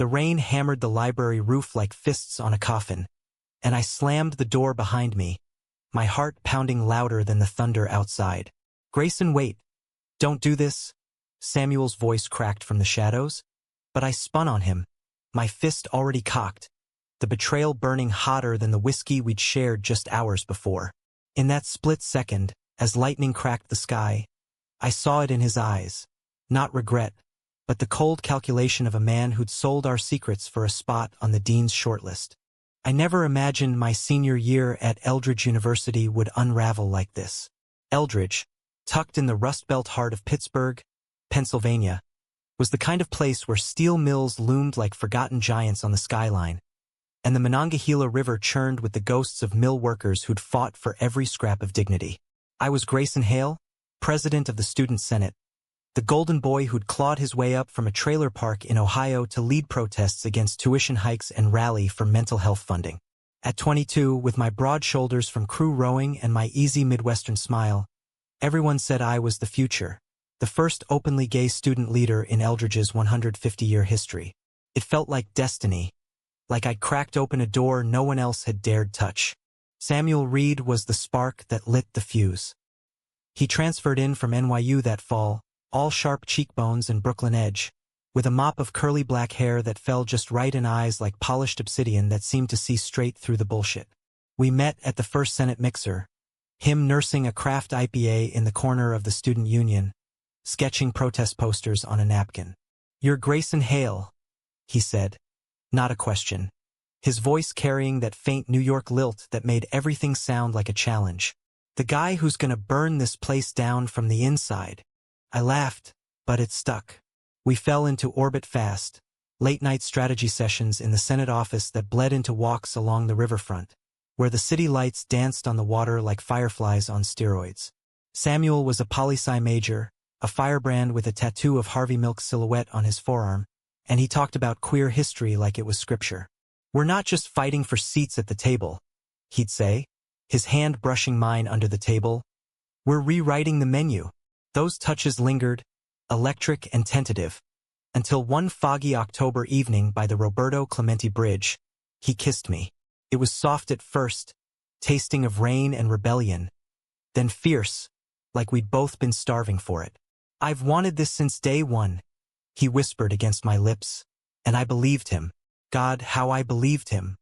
The rain hammered the library roof like fists on a coffin, and I slammed the door behind me, my heart pounding louder than the thunder outside. "Grayson, wait. Don't do this." Samuel's voice cracked from the shadows. But I spun on him, my fist already cocked, the betrayal burning hotter than the whiskey we'd shared just hours before. In that split second, as lightning cracked the sky, I saw it in his eyes. Not regret, but the cold calculation of a man who'd sold our secrets for a spot on the dean's shortlist. I never imagined my senior year at Eldridge University would unravel like this. Eldridge, tucked in the Rust Belt heart of Pittsburgh, Pennsylvania, was the kind of place where steel mills loomed like forgotten giants on the skyline, and the Monongahela River churned with the ghosts of mill workers who'd fought for every scrap of dignity. I was Grayson Hale, president of the Student Senate, the golden boy who'd clawed his way up from a trailer park in Ohio to lead protests against tuition hikes and rally for mental health funding. At 22, with my broad shoulders from crew rowing and my easy Midwestern smile, everyone said I was the future, the first openly gay student leader in Eldridge's 150-year history. It felt like destiny, like I'd cracked open a door no one else had dared touch. Samuel Reed was the spark that lit the fuse. He transferred in from NYU that fall, all sharp cheekbones and Brooklyn edge, with a mop of curly black hair that fell just right in eyes like polished obsidian that seemed to see straight through the bullshit. We met at the first Senate mixer, him nursing a craft IPA in the corner of the student union, sketching protest posters on a napkin. "You're Grayson Hale," he said. Not a question. His voice carrying that faint New York lilt that made everything sound like a challenge. "The guy who's gonna burn this place down from the inside." I laughed, but it stuck. We fell into orbit fast, late-night strategy sessions in the Senate office that bled into walks along the riverfront, where the city lights danced on the water like fireflies on steroids. Samuel was a poli-sci major, a firebrand with a tattoo of Harvey Milk's silhouette on his forearm, and he talked about queer history like it was scripture. "We're not just fighting for seats at the table," he'd say, his hand brushing mine under the table. "We're rewriting the menu." Those touches lingered, electric and tentative, until one foggy October evening by the Roberto Clemente Bridge, he kissed me. It was soft at first, tasting of rain and rebellion, then fierce, like we'd both been starving for it. "I've wanted this since day one," he whispered against my lips, and I believed him. God, how I believed him.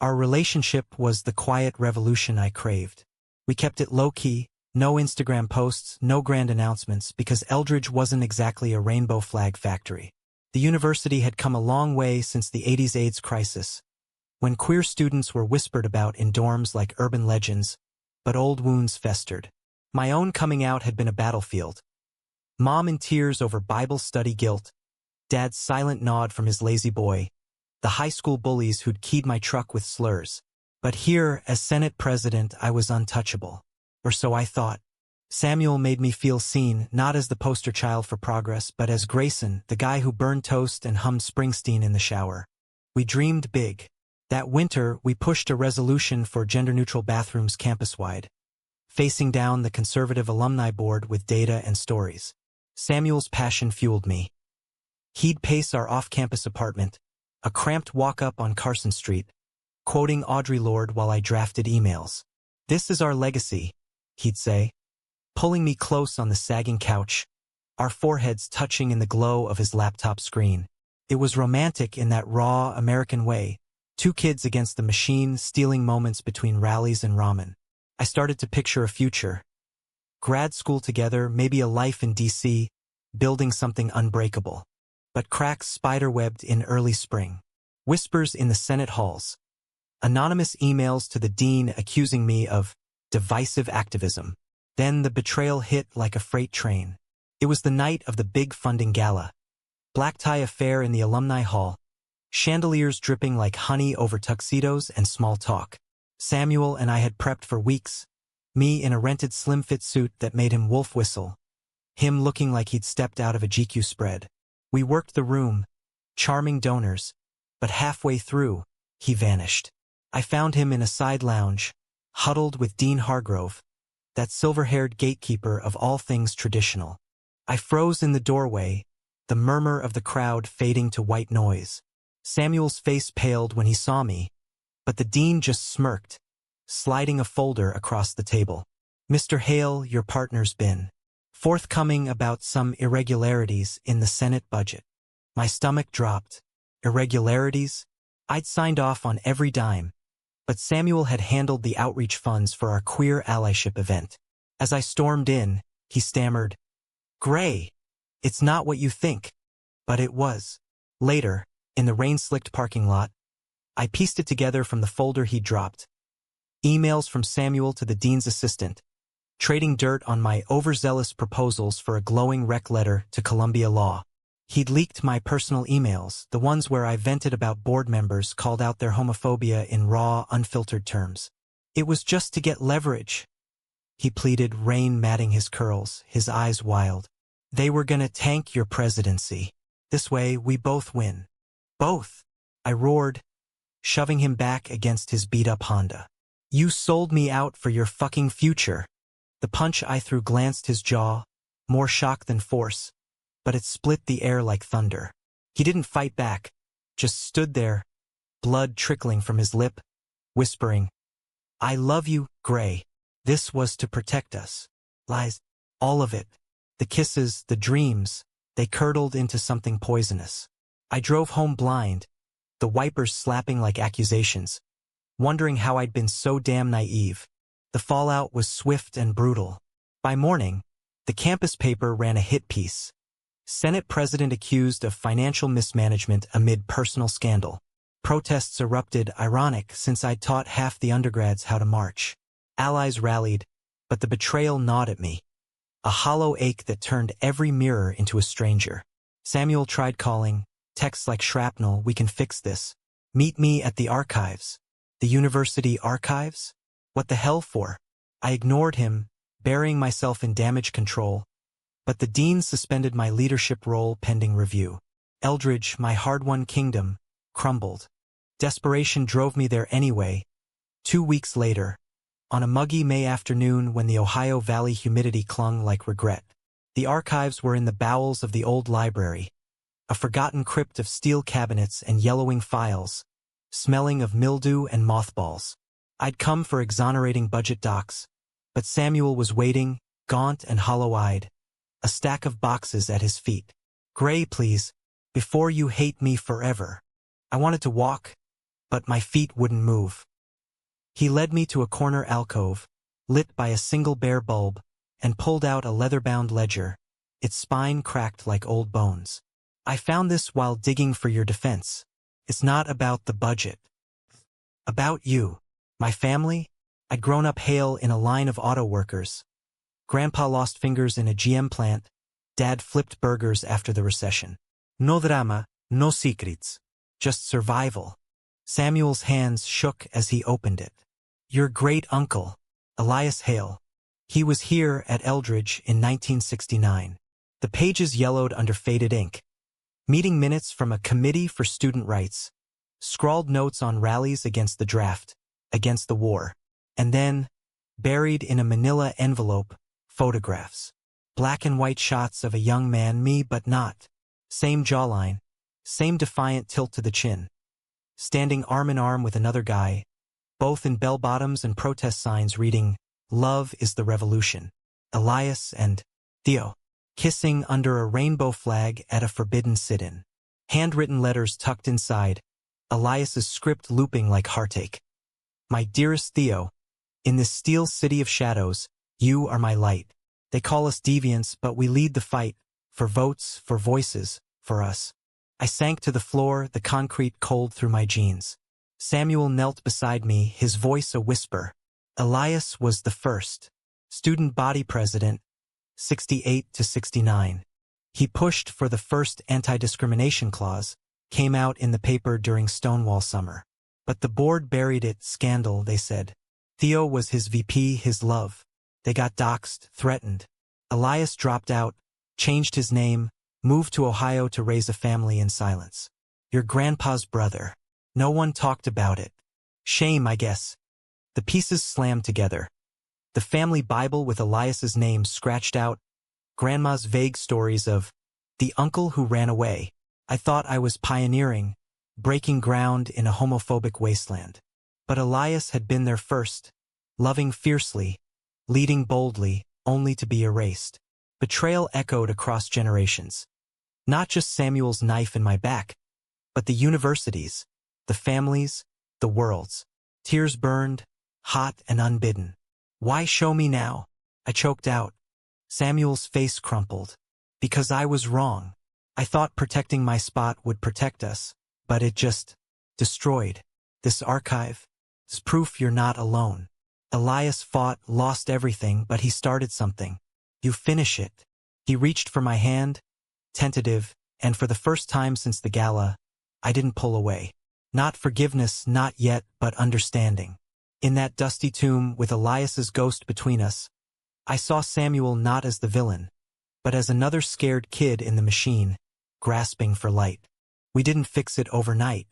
Our relationship was the quiet revolution I craved. We kept it low-key, no Instagram posts, no grand announcements, because Eldridge wasn't exactly a rainbow flag factory. The university had come a long way since the '80s AIDS crisis, when queer students were whispered about in dorms like urban legends, but old wounds festered. My own coming out had been a battlefield. Mom in tears over Bible study guilt, Dad's silent nod from his lazy boy, the high school bullies who'd keyed my truck with slurs. But here, as Senate president, I was untouchable. Or so I thought. Samuel made me feel seen, not as the poster child for progress, but as Grayson, the guy who burned toast and hummed Springsteen in the shower. We dreamed big. That winter, we pushed a resolution for gender-neutral bathrooms campus-wide, facing down the conservative alumni board with data and stories. Samuel's passion fueled me. He'd pace our off-campus apartment, a cramped walk-up on Carson Street, quoting Audre Lorde while I drafted emails. "This is our legacy," he'd say, pulling me close on the sagging couch, our foreheads touching in the glow of his laptop screen. It was romantic in that raw American way, two kids against the machine stealing moments between rallies and ramen. I started to picture a future. Grad school together, maybe a life in DC, building something unbreakable. But cracks spiderwebbed in early spring. Whispers in the Senate halls. Anonymous emails to the dean accusing me of divisive activism. Then the betrayal hit like a freight train. It was the night of the big funding gala. Black tie affair in the alumni hall. Chandeliers dripping like honey over tuxedos and small talk. Samuel and I had prepped for weeks. Me in a rented slim-fit suit that made him wolf whistle. Him looking like he'd stepped out of a GQ spread. We worked the room, charming donors, but halfway through, he vanished. I found him in a side lounge, huddled with Dean Hargrove, that silver-haired gatekeeper of all things traditional. I froze in the doorway, the murmur of the crowd fading to white noise. Samuel's face paled when he saw me, but the dean just smirked, sliding a folder across the table. Mr. Hale, your partner's been forthcoming about some irregularities in the Senate budget. My stomach dropped. Irregularities? I'd signed off on every dime, but Samuel had handled the outreach funds for our queer allyship event. As I stormed in, he stammered, "Gray, it's not what you think." But it was. Later, in the rain-slicked parking lot, I pieced it together from the folder he dropped. Emails from Samuel to the dean's assistant, trading dirt on my overzealous proposals for a glowing rec letter to Columbia Law. He'd leaked my personal emails, the ones where I vented about board members, called out their homophobia in raw, unfiltered terms. It was just to get leverage, he pleaded, rain matting his curls, his eyes wild. They were gonna tank your presidency. This way, we both win. Both, I roared, shoving him back against his beat-up Honda. You sold me out for your fucking future. The punch I threw glanced his jaw, more shock than force, but it split the air like thunder. He didn't fight back, just stood there, blood trickling from his lip, whispering, "I love you, Gray. This was to protect us." Lies. All of it. The kisses, the dreams, they curdled into something poisonous. I drove home blind, the wipers slapping like accusations, wondering how I'd been so damn naive. The fallout was swift and brutal. By morning, the campus paper ran a hit piece. Senate President accused of financial mismanagement amid personal scandal. Protests erupted, ironic since I'd taught half the undergrads how to march. Allies rallied, but the betrayal gnawed at me. A hollow ache that turned every mirror into a stranger. Samuel tried calling, texts like shrapnel, "We can fix this. Meet me at the archives." The university archives? What the hell for? I ignored him, burying myself in damage control, but the dean suspended my leadership role pending review. Eldridge, my hard-won kingdom, crumbled. Desperation drove me there anyway. 2 weeks later, on a muggy May afternoon when the Ohio Valley humidity clung like regret, the archives were in the bowels of the old library, a forgotten crypt of steel cabinets and yellowing files, smelling of mildew and mothballs. I'd come for exonerating budget docs, but Samuel was waiting, gaunt and hollow-eyed, a stack of boxes at his feet. "Gray, please, before you hate me forever." I wanted to walk, but my feet wouldn't move. He led me to a corner alcove, lit by a single bare bulb, and pulled out a leather-bound ledger, its spine cracked like old bones. "I found this while digging for your defense. It's not about the budget. About you. My family? I'd grown up Hale in a line of auto workers. Grandpa lost fingers in a GM plant. Dad flipped burgers after the recession. No drama, no secrets. Just survival." Samuel's hands shook as he opened it. "Your great-uncle, Elias Hale. He was here at Eldridge in 1969. The pages yellowed under faded ink. Meeting minutes from a committee for student rights. Scrawled notes on rallies against the draft, against the war. And then, buried in a manila envelope, photographs. Black and white shots of a young man, me but not. Same jawline, same defiant tilt to the chin. Standing arm in arm with another guy, both in bell-bottoms and protest signs reading, "Love is the revolution." Elias and Theo, kissing under a rainbow flag at a forbidden sit-in. Handwritten letters tucked inside, Elias's script looping like heartache. "My dearest Theo, in this steel city of shadows, you are my light. They call us deviants, but we lead the fight, for votes, for voices, for us." I sank to the floor, the concrete cold through my jeans. Samuel knelt beside me, his voice a whisper. Elias was the first student body president, 68 to 69. He pushed for the first anti-discrimination clause, came out in the paper during Stonewall summer. But the board buried it, scandal, they said. Theo was his VP, his love. They got doxxed, threatened. Elias dropped out, changed his name, moved to Ohio to raise a family in silence. Your grandpa's brother. No one talked about it. Shame, I guess. The pieces slammed together. The family Bible with Elias's name scratched out. Grandma's vague stories of the uncle who ran away. I thought I was pioneering, breaking ground in a homophobic wasteland. But Elias had been there first, loving fiercely, leading boldly, only to be erased. Betrayal echoed across generations. Not just Samuel's knife in my back, but the universities, the families, the worlds. Tears burned, hot and unbidden. Why show me now? I choked out. Samuel's face crumpled. Because I was wrong. I thought protecting my spot would protect us, but it just destroyed. This archive is proof you're not alone. Elias fought, lost everything, but he started something. You finish it. He reached for my hand, tentative, and for the first time since the gala, I didn't pull away. Not forgiveness, not yet, but understanding. In that dusty tomb with Elias's ghost between us, I saw Samuel not as the villain, but as another scared kid in the machine, grasping for light. We didn't fix it overnight.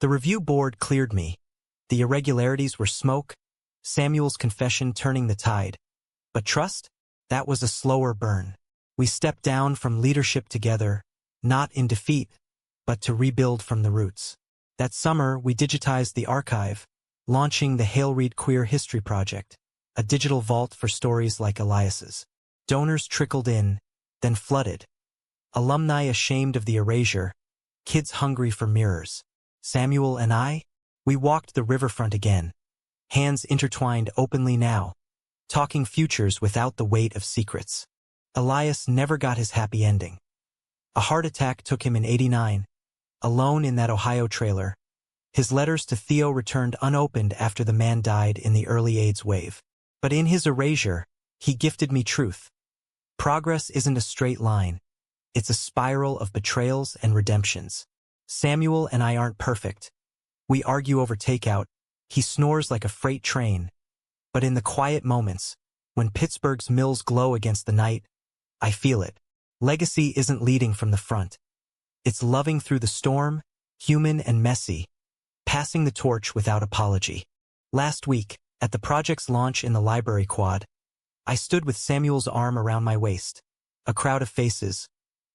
The review board cleared me. The irregularities were smoke, Samuel's confession turning the tide. But trust? That was a slower burn. We stepped down from leadership together, not in defeat, but to rebuild from the roots. That summer, we digitized the archive, launching the Hale Reid Queer History Project, a digital vault for stories like Elias's. Donors trickled in, then flooded. Alumni ashamed of the erasure, kids hungry for mirrors. Samuel and I, we walked the riverfront again, hands intertwined openly now, talking futures without the weight of secrets. Elias never got his happy ending. A heart attack took him in '89, alone in that Ohio trailer. His letters to Theo returned unopened after the man died in the early AIDS wave. But in his erasure, he gifted me truth. Progress isn't a straight line. It's a spiral of betrayals and redemptions. Samuel and I aren't perfect. We argue over takeout. He snores like a freight train. But in the quiet moments, when Pittsburgh's mills glow against the night, I feel it. Legacy isn't leading from the front. It's loving through the storm, human and messy, passing the torch without apology. Last week, at the project's launch in the library quad, I stood with Samuel's arm around my waist. A crowd of faces,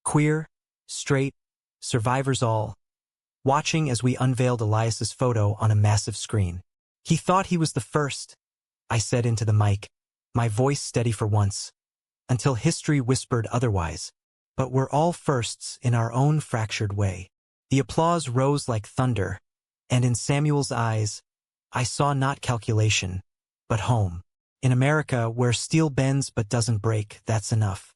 queer, straight, survivors all, watching as we unveiled Elias's photo on a massive screen. He thought he was the first, I said into the mic, my voice steady for once, until history whispered otherwise. But we're all firsts in our own fractured way. The applause rose like thunder, and in Samuel's eyes, I saw not calculation, but home. In America, where steel bends but doesn't break, that's enough.